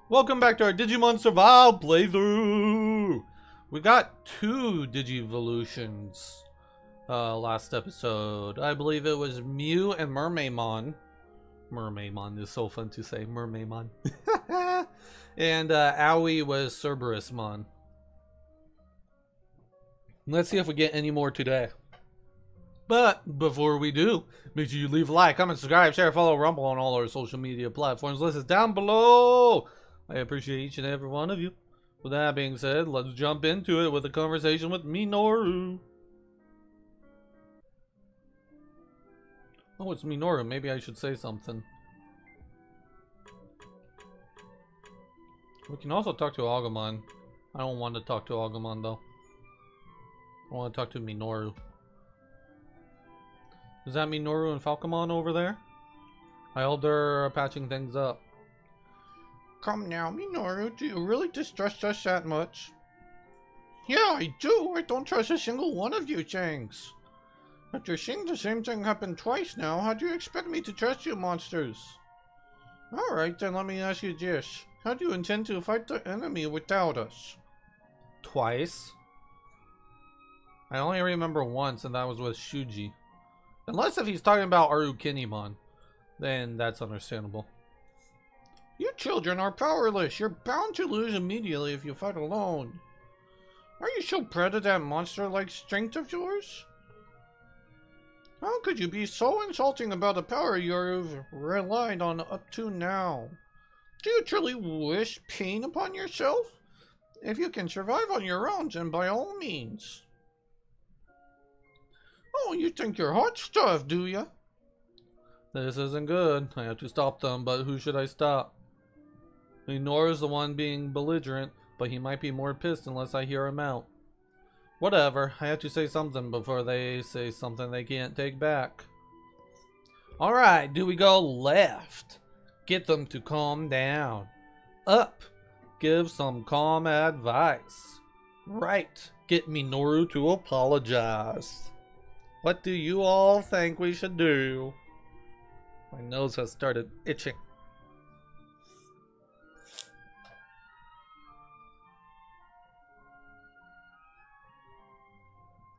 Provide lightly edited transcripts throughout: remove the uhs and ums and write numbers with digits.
Welcome back to our Digimon Survival playthrough! We got 2 Digivolutions last episode. I believe it was Mew and Mermaidmon. Mermaidmon is so fun to say, Mermaidmon. And Aoi was Cerberusmon. Let's see if we get any more today. But before we do, make sure you leave a like, comment, subscribe, share, follow Rumble on all our social media platforms. List is down below. I appreciate each and every one of you. With that being said, let's jump into it with a conversation with Minoru. Oh, it's Minoru. Maybe I should say something. We can also talk to Agumon. I don't want to talk to Agumon though. I want to talk to Minoru. Is that Minoru and Falcomon over there? I hope they're patching things up. Come now, Minoru, do you really distrust us that much? Yeah, I do. I don't trust a single one of you, Changs. After seeing the same thing happen twice now, how do you expect me to trust you monsters? Alright, then let me ask you this. How do you intend to fight the enemy without us? Twice? I only remember once, and that was with Shuji. Unless if he's talking about Arukinimon, then that's understandable. You children are powerless. You're bound to lose immediately if you fight alone. Are you so proud of that monster-like strength of yours? How could you be so insulting about the power you've relied on up to now? Do you truly wish pain upon yourself? If you can survive on your own, then by all means. Oh, you think you're hot stuff, do ya? This isn't good. I have to stop them, but who should I stop? Minoru's the one being belligerent, but he might be more pissed unless I hear him out. Whatever, I have to say something before they say something they can't take back. Alright, do we go left? Get them to calm down. Up, give some calm advice. Right, get Minoru to apologize. What do you all think we should do? My nose has started itching.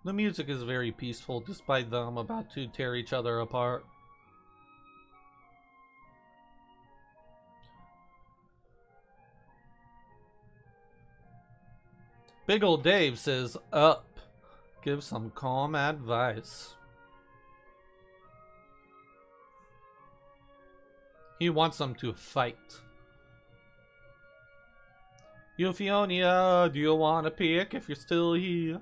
The music is very peaceful despite them about to tear each other apart. Big ol' Dave says, up. Give some calm advice. He wants them to fight. Euphonia, do you want to pick if you're still here?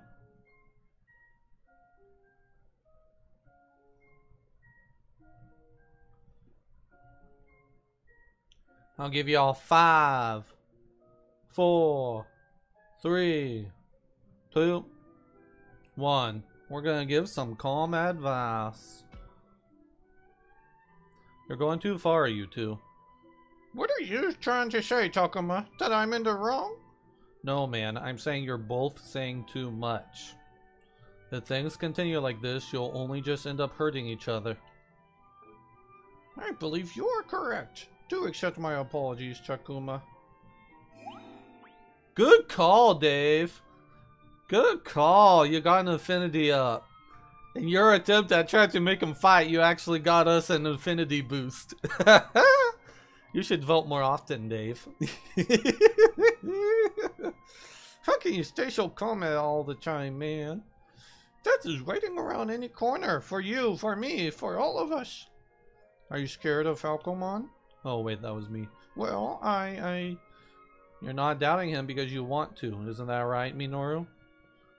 I'll give you all 5, 4, 3, 2, 1. We're gonna give some calm advice. You're going too far, you two. What are you trying to say, Takuma? That I'm in the wrong? No, man. I'm saying you're both saying too much. If things continue like this, you'll only just end up hurting each other. I believe you are correct. Do accept my apologies, Takuma. Good call, Dave. Good call. You got an affinity up. In your attempt at trying to make them fight, you actually got us an affinity boost. You should vote more often, Dave. How can you stay so calm all the time, man? Death is waiting around any corner. For you, for me, for all of us. Are you scared of Falcomon? Oh, wait, that was me. Well, You're not doubting him because you want to. Isn't that right, Minoru?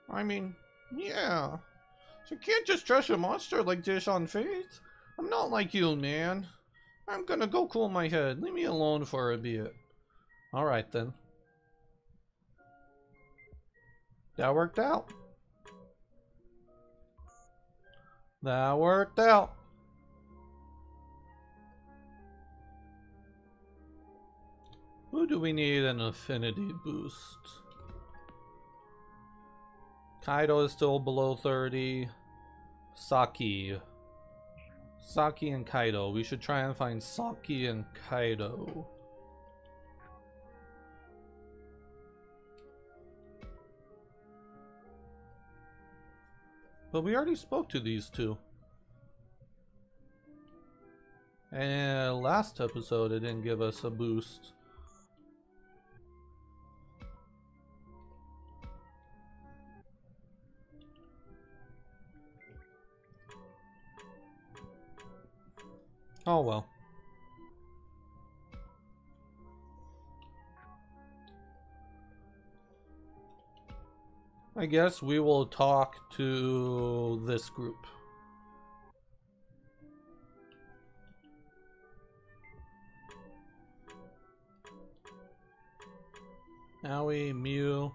I mean, yeah. So you can't just trust a monster like this on faith. I'm not like you, man. I'm gonna go cool my head. Leave me alone for a bit. Alright, then. That worked out. That worked out. Who do we need an affinity boost? Kaido is still below 30. Saki. Saki and Kaido. We should try and find Saki and Kaido. But we already spoke to these two. And last episode it didn't give us a boost. Oh well. I guess we will talk to this group. Owie, Mew.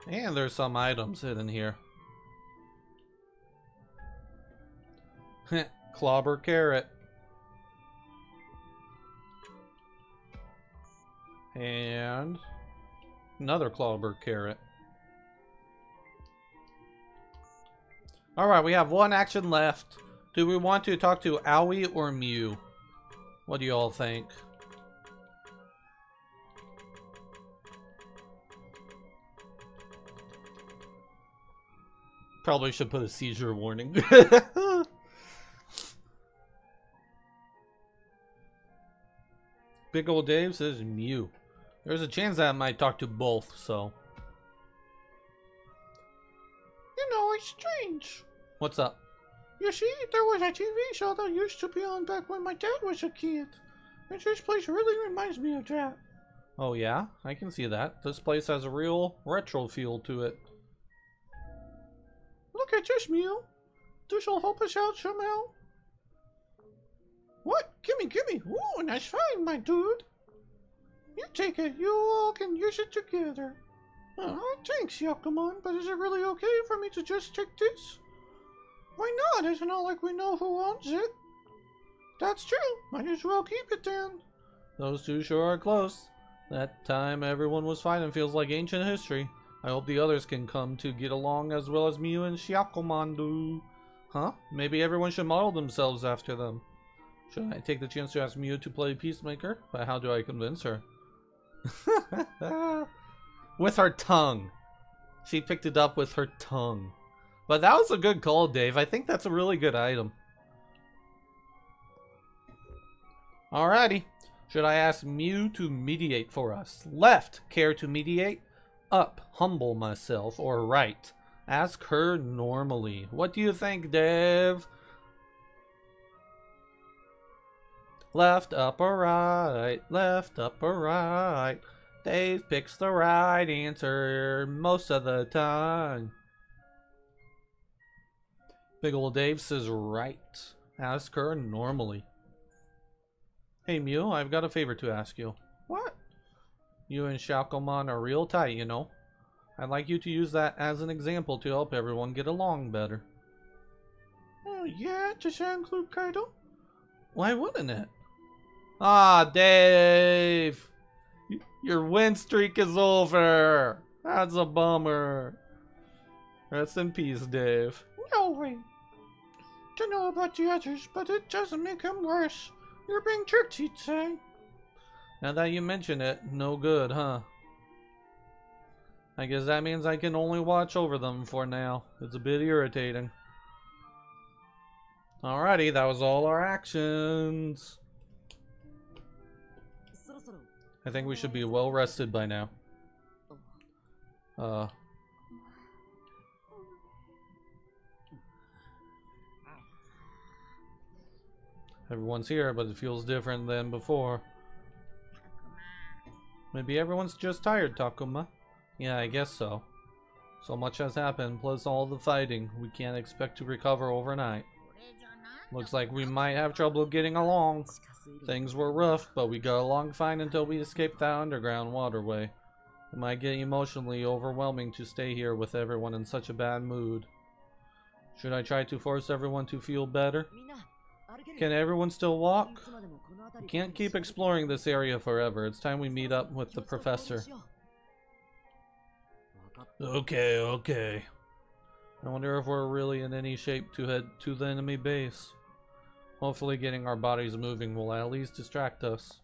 And there's some items hidden here. Clobber Carrot. And another Clobber Carrot. Alright, we have one action left. Do we want to talk to Owie or Mew? What do you all think? Probably should put a seizure warning. Big Old Dave says Mew. There's a chance that I might talk to both, so. You know, it's strange. What's up? You see, there was a TV show that used to be on back when my dad was a kid. And this place really reminds me of that. Oh yeah, I can see that. This place has a real retro feel to it. Look at this, Mew. This'll help us out somehow. What? Gimme. Ooh, nice find, my dude. You take it. You all can use it together. Thanks, Falcomon, but is it really okay for me to just take this? Why not? It's not like we know who owns it. That's true. Might as well keep it then. Those two sure are close. That time everyone was fine and feels like ancient history. I hope the others can come to get along as well as Mew and Falcomon do. Huh? Maybe everyone should model themselves after them. Should I take the chance to ask Mew to play Peacemaker? But how do I convince her? With her tongue. She picked it up with her tongue. But that was a good call, Dave. I think that's a really good item. Alrighty. Should I ask Mew to mediate for us? Left, care to mediate? Up, humble myself. Or right, ask her normally. What do you think, Dave? Left, up, or right? Left, up, or right? Dave picks the right answer most of the time. Big Old Dave says right. Ask her normally. Hey Mew, I've got a favor to ask you. What? You and Falcomon are real tight, you know. I'd like you to use that as an example to help everyone get along better. Oh yeah, does that include Kaido? Why wouldn't it? Ah, Dave! Your win streak is over! That's a bummer. Rest in peace, Dave. No way. Don't know about the others, but it doesn't make them worse. You're being tricked, he'd say. Now that you mention it, no good, huh? I guess that means I can only watch over them for now. It's a bit irritating. Alrighty, that was all our actions. I think we should be well rested by now. Everyone's here, but it feels different than before. Maybe everyone's just tired, Takuma. Yeah, I guess so. So much has happened, plus all the fighting. We can't expect to recover overnight. Looks like we might have trouble getting along. Things were rough, but we got along fine until we escaped that underground waterway. It might get emotionally overwhelming to stay here with everyone in such a bad mood. Should I try to force everyone to feel better? Can everyone still walk? We can't keep exploring this area forever. It's time we meet up with the professor. Okay. I wonder if we're really in any shape to head to the enemy base. Hopefully getting our bodies moving will at least distract us.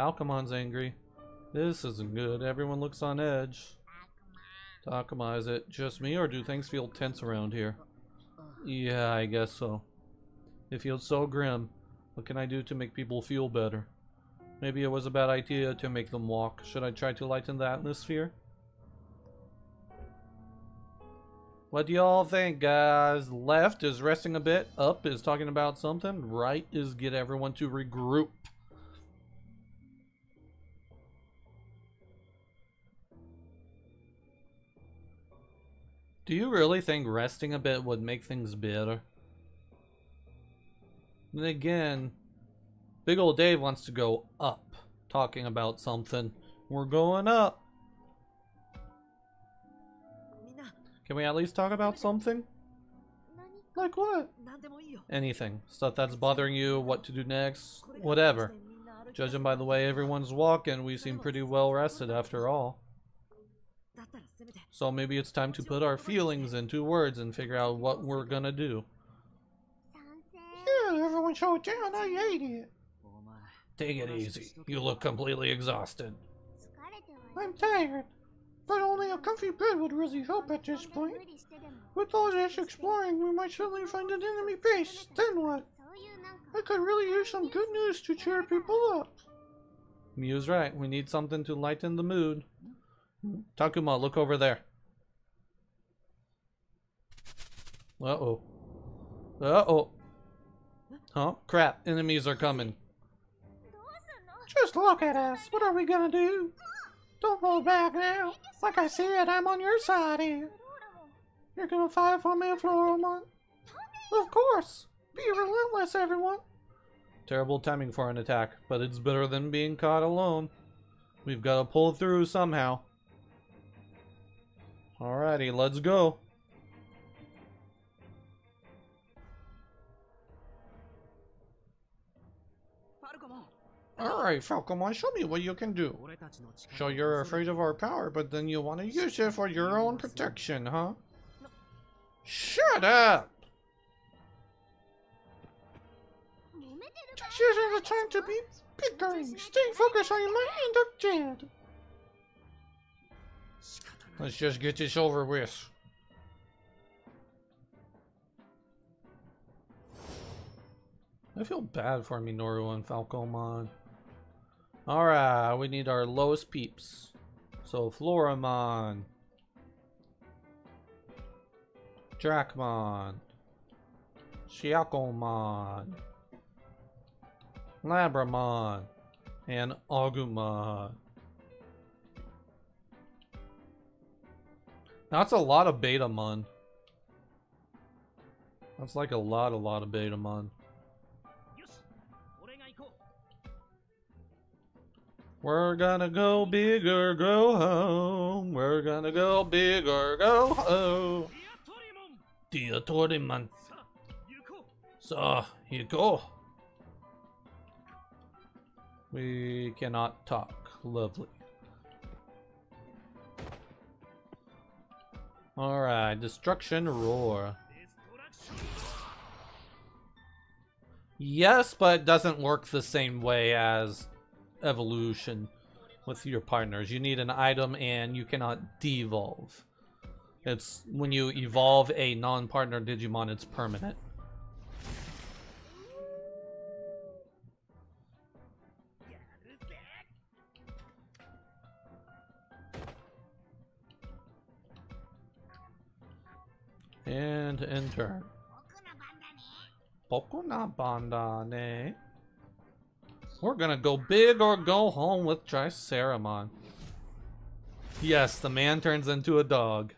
Falcomon's angry. This isn't good. Everyone looks on edge. Takuma, is it just me or do things feel tense around here? Yeah, I guess so. It feels so grim. What can I do to make people feel better? Maybe it was a bad idea to make them walk. Should I try to lighten the atmosphere? What do y'all think, guys? Left is resting a bit. Up is talking about something. Right is get everyone to regroup. Do you really think resting a bit would make things better? And again, Big Ol' Dave wants to go up, talking about something. We're going up. Can we at least talk about something? Like what? Anything. Stuff that's bothering you, what to do next, whatever. Judging by the way everyone's walking, we seem pretty well rested after all. So maybe it's time to put our feelings into words and figure out what we're gonna do. Yeah, everyone show it down. I hate it. Take it easy. You look completely exhausted. I'm tired, but only a comfy bed would really help at this point. With all this exploring, we might suddenly find an enemy base. Then what? I could really use some good news to cheer people up. Miu's right. We need something to lighten the mood. Takuma, look over there. Uh-oh. Uh-oh. Huh? Crap. Enemies are coming. Just look at us. What are we gonna do? Don't hold back now. Like I said, I'm on your side here. You're gonna fight for me, Floramon? Of course. Be relentless, everyone. Terrible timing for an attack, but it's better than being caught alone. We've got to pull through somehow. Alrighty, let's go. Alright, Falcomon, show me what you can do. So you're afraid of our power, but then you want to use it for your own protection, huh? Shut up! This isn't the time to be bickering. Stay focused or you might end up dead. Let's just get this over with. I feel bad for Minoru and Falcomon. Alright, we need our lowest peeps. So Floramon, Dracmon, Shiakomon, Labramon, and Agumon. That's a lot of Betamon. That's like a lot of Betamon. We're gonna go big or go home. We're gonna go big or go home. Diatorimon. So, you go. We cannot talk. Lovely. Alright, Destruction Roar. Yes, but it doesn't work the same way as evolution with your partners. You need an item and you cannot devolve. It's when you evolve a non-partner Digimon, it's permanent. And enter. Boku na banda ne. We're gonna go big or go home with Triceramon. Yes, the man turns into a dog.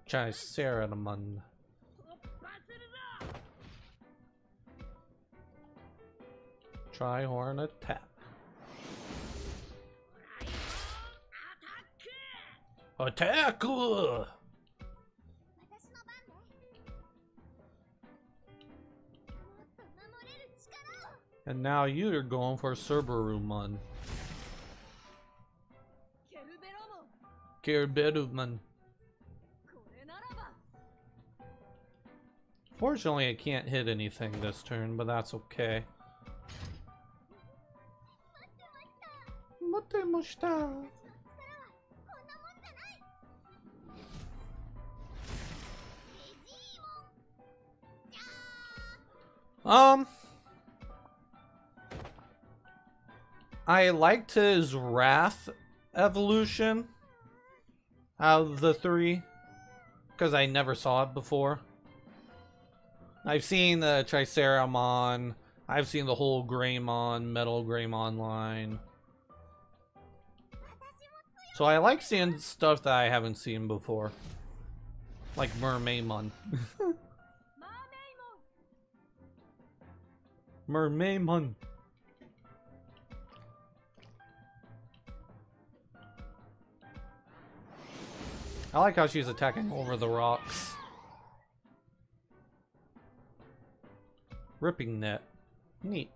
Triceramon. Tri-horn attack. Attack! And now you're going for Cerberumon. Kerberumon. Fortunately, I can't hit anything this turn, but that's okay. Motemashita. I liked his Wrath evolution out of the three, because I never saw it before. I've seen the Triceramon, I've seen the whole Greymon, Metal Greymon line. So I like seeing stuff that I haven't seen before. Like Mermaidmon. Mermaidmon. I like how she's attacking over the rocks. Ripping net. Neat.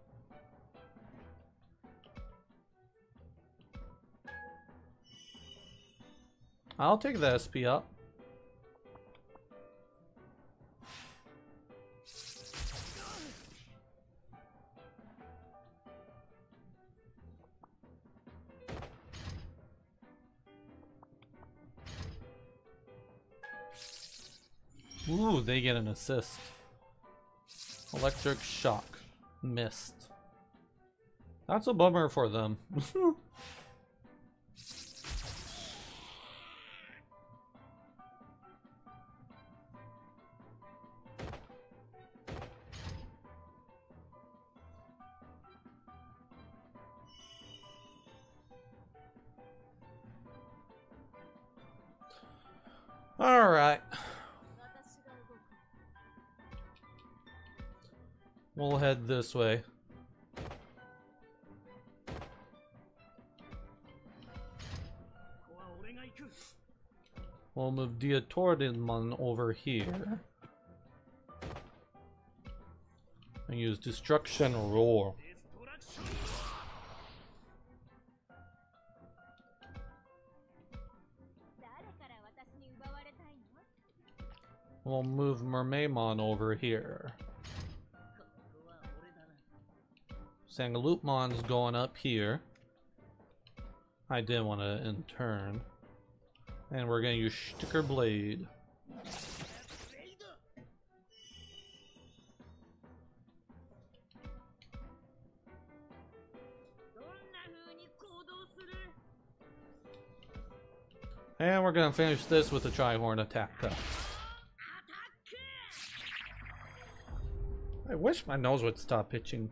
I'll take the SP up. Ooh, they get an assist. Electric shock. Missed. That's a bummer for them. All right. We'll head this way. We'll move Ventornado over here. And use Destruction Roar. We'll move Mermaidmon over here. Sangaloopmon's going up here. I did want to in turn. And we're going to use Sticker Blade. And we're going to finish this with a Tri-Horn attack cut. I wish my nose would stop itching.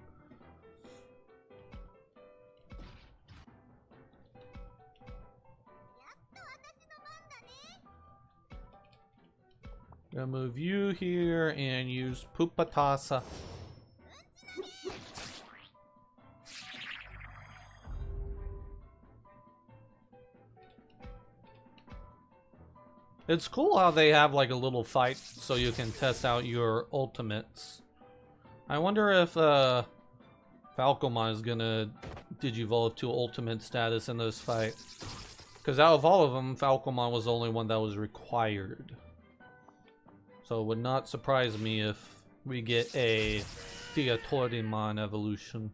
Gonna move you here and use Pupatasa. It's cool how they have like a little fight so you can test out your ultimates. I wonder if Falcomon is gonna digivolve to ultimate status in this fight. Because out of all of them, Falcomon was the only one that was required. So it would not surprise me if we get a Ventornado evolution.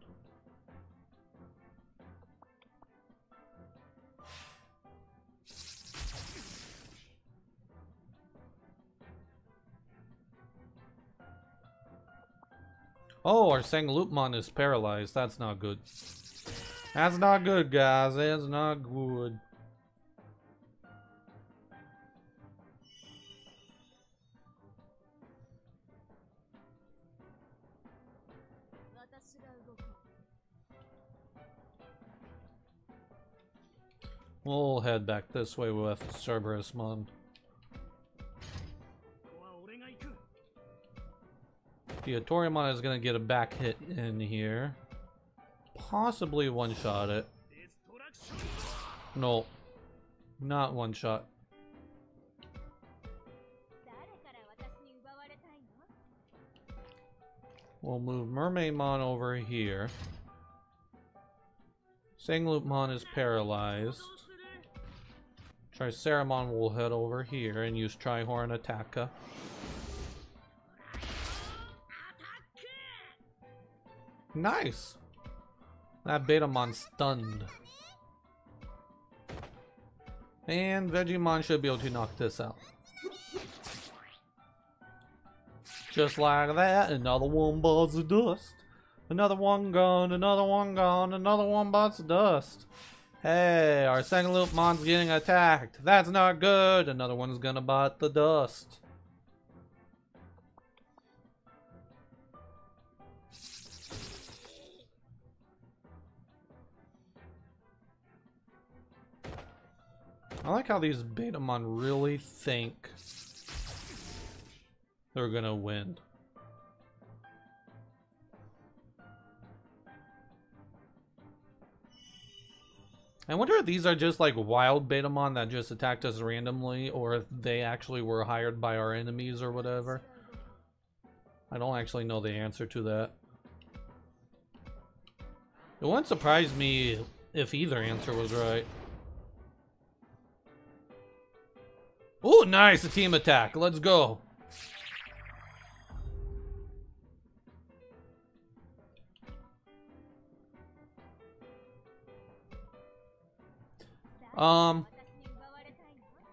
Oh, our Sangaloopmon is paralyzed. That's not good. That's not good, guys. That's not good. We'll head back this way with Cerberusmon. Ventornado is gonna get a back hit in here. Possibly one-shot it. No. Not one-shot. We'll move Mermaidmon over here. Sangaloopmon is paralyzed. Triceramon will head over here and use Tri-Horn Attacka. Nice! That Betamon stunned. And Vegemon should be able to knock this out. Just like that, another one bites the dust. Another one gone, another one gone, another one bites the dust. Hey, our second Loopmon's getting attacked. That's not good. Another one's gonna bite the dust. I like how these Betamon really think they're gonna win. I wonder if these are just like wild Betamon that just attacked us randomly, or if they actually were hired by our enemies or whatever. I don't actually know the answer to that. It wouldn't surprise me if either answer was right. Oh, nice! A team attack. Let's go.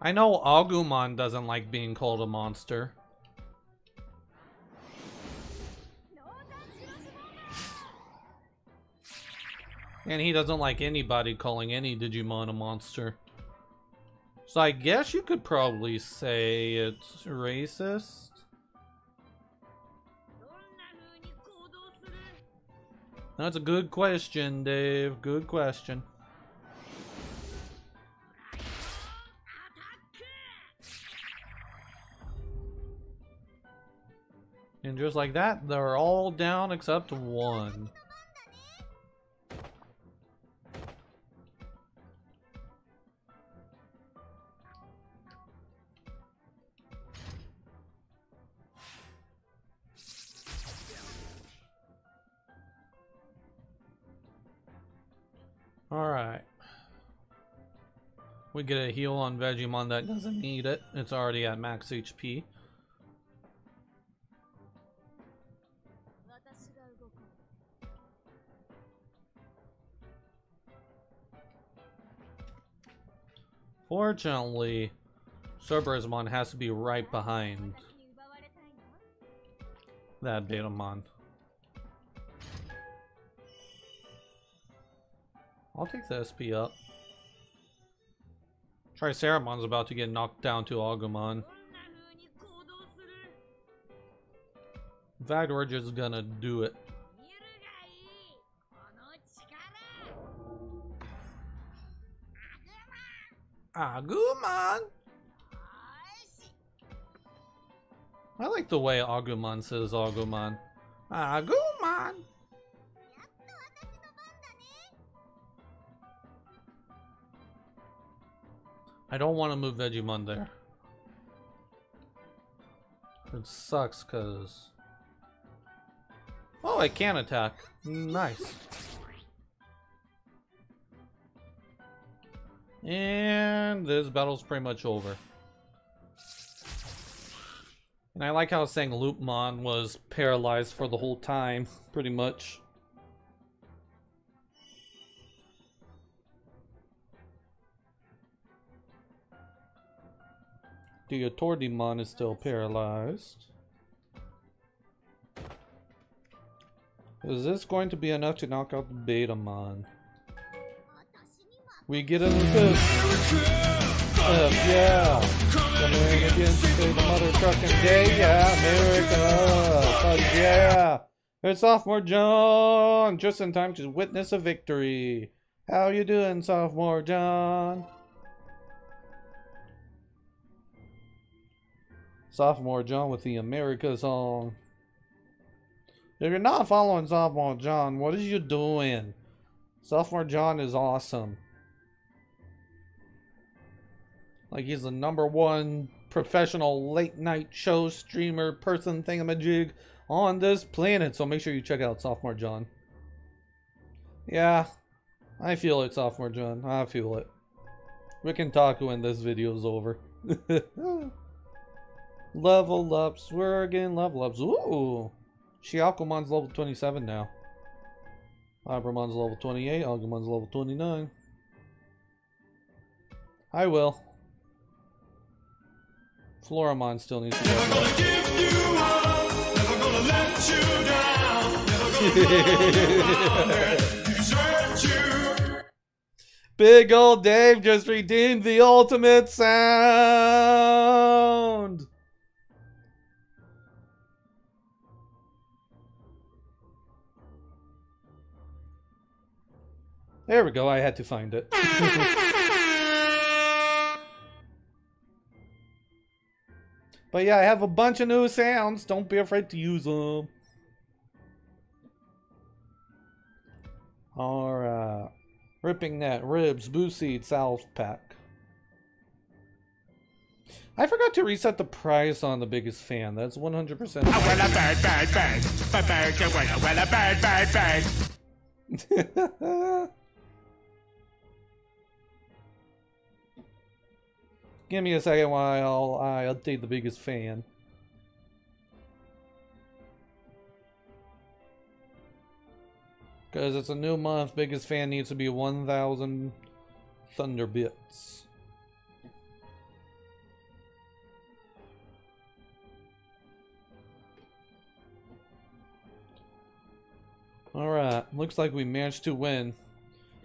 I know Agumon doesn't like being called a monster. And he doesn't like anybody calling any Digimon a monster. So I guess you could probably say it's racist. That's a good question, Dave. Good question. And just like that, they're all down except one. Alright. We get a heal on Vegemon that doesn't need it. It's already at max HP. Fortunately, Cerberusmon has to be right behind that Betamon. I'll take the SP up. Triceramon's about to get knocked down to Agumon. In fact, we're just gonna do it. Agumon! I like the way Agumon says Agumon. Agumon! I don't want to move Vegemon there. It sucks because... Oh, I can attack. Nice. And this battle's pretty much over. And I like how saying Loopmon was paralyzed for the whole time, pretty much. The Tordimon is still paralyzed. Is this going to be enough to knock out the Betamon? We get an assist. Yeah. Coming against the mother trucking day. Yeah, America. Yeah. It's Sophomore John. Just in time to witness a victory. How you doing, Sophomore John? Sophomore John with the America song. If you're not following Sophomore John, what are you doing? Sophomore John is awesome. Like, he's the #1 professional late night show streamer person thingamajig on this planet. So make sure you check out Sophomore John. Yeah, I feel it, Sophomore John. I feel it. We can talk when this video is over. Level ups. We're getting level ups. Ooh. Shiakumon's level 27 now. Abramon's level 28. Agumon's level 29. I will. Floramon still needs to go. Never gonna give you up, never gonna let you down, never gonna desert you. Big old Dave just redeemed the ultimate sound. There we go, I had to find it. But yeah, I have a bunch of new sounds. Don't be afraid to use them. Alright. Ripping Net, Ribs, Boo Seed, Salve Pack. I forgot to reset the price on the biggest fan. That's 100%. Give me a second while I update the biggest fan. Because it's a new month, biggest fan needs to be 1,000 Thunder Bits. Alright, looks like we managed to win.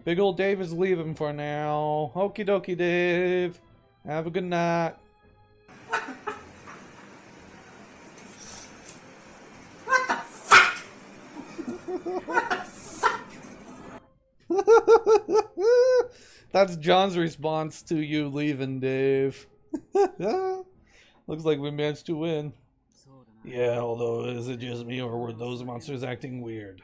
Big old Dave is leaving for now. Okie dokie, Dave. Have a good night. What the fuck? That's John's response to you leaving, Dave. Looks like we managed to win. Yeah, although is it just me or were those monsters acting weird?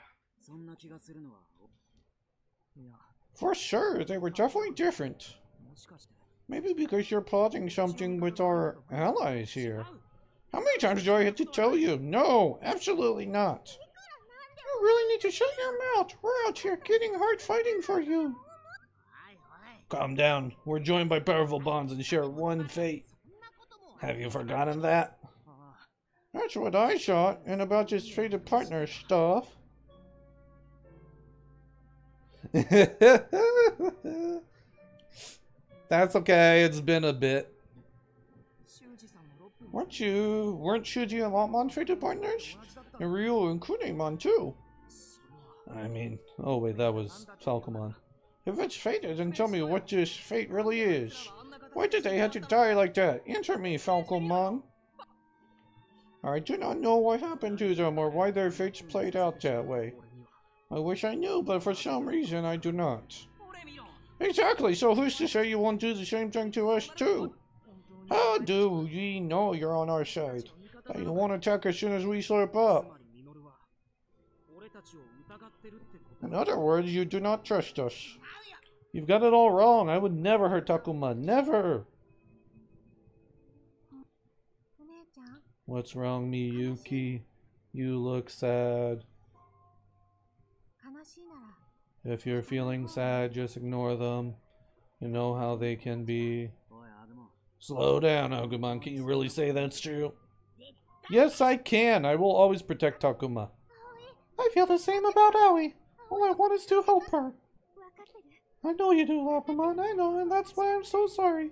For sure, they were definitely different. Maybe because you're plotting something with our allies here. How many times do I have to tell you? No, absolutely not. You really need to shut your mouth. We're out here getting hard fighting for you. Calm down. We're joined by powerful bonds and share one fate. Have you forgotten that? That's what I thought, and about this fated partner stuff. That's okay, it's been a bit. Weren't Shuji and Lopmon fated partners? And Ryu and Kunemon too. I mean, oh wait, that was Falcomon. If it's fated, then tell me what this fate really is. Why did they have to die like that? Answer me, Falcomon. I do not know what happened to them or why their fates played out that way. I wish I knew, but for some reason I do not. Exactly, so who's to say you won't do the same thing to us too? How do we know you're on our side? That you won't attack as soon as we slip up? In other words, you do not trust us. You've got it all wrong. I would never hurt Takuma. Never! What's wrong, Miyuki? You look sad. If you're feeling sad, just ignore them. You know how they can be. Slow down, Agumon. Can you really say that's true? Yes, I can. I will always protect Takuma. I feel the same about Aoi. All I want is to help her. I know you do, Lapamon. I know, and that's why I'm so sorry.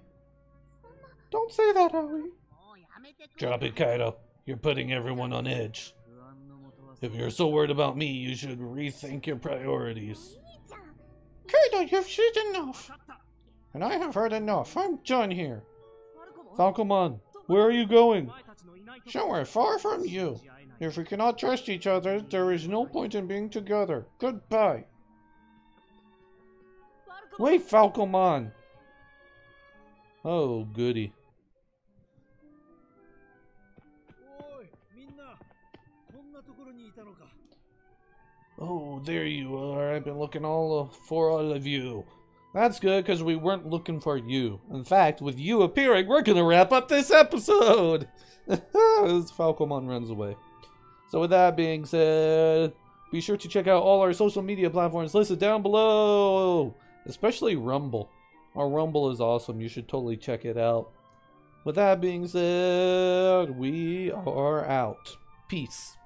Don't say that, Aoi. Drop it, Kaido. You're putting everyone on edge. If you're so worried about me, you should rethink your priorities. Kaido, you've said enough. And I have heard enough. I'm done here. Falcomon, where are you going? Somewhere far from you. If we cannot trust each other, there is no point in being together. Goodbye. Wait, Falcomon. Oh, goody. Oh, there you are. I've been looking for all of you. That's good, because we weren't looking for you. In fact, with you appearing, we're going to wrap up this episode. As Falcomon runs away. So with that being said, be sure to check out all our social media platforms listed down below. Especially Rumble. Our Rumble is awesome. You should totally check it out. With that being said, we are out. Peace.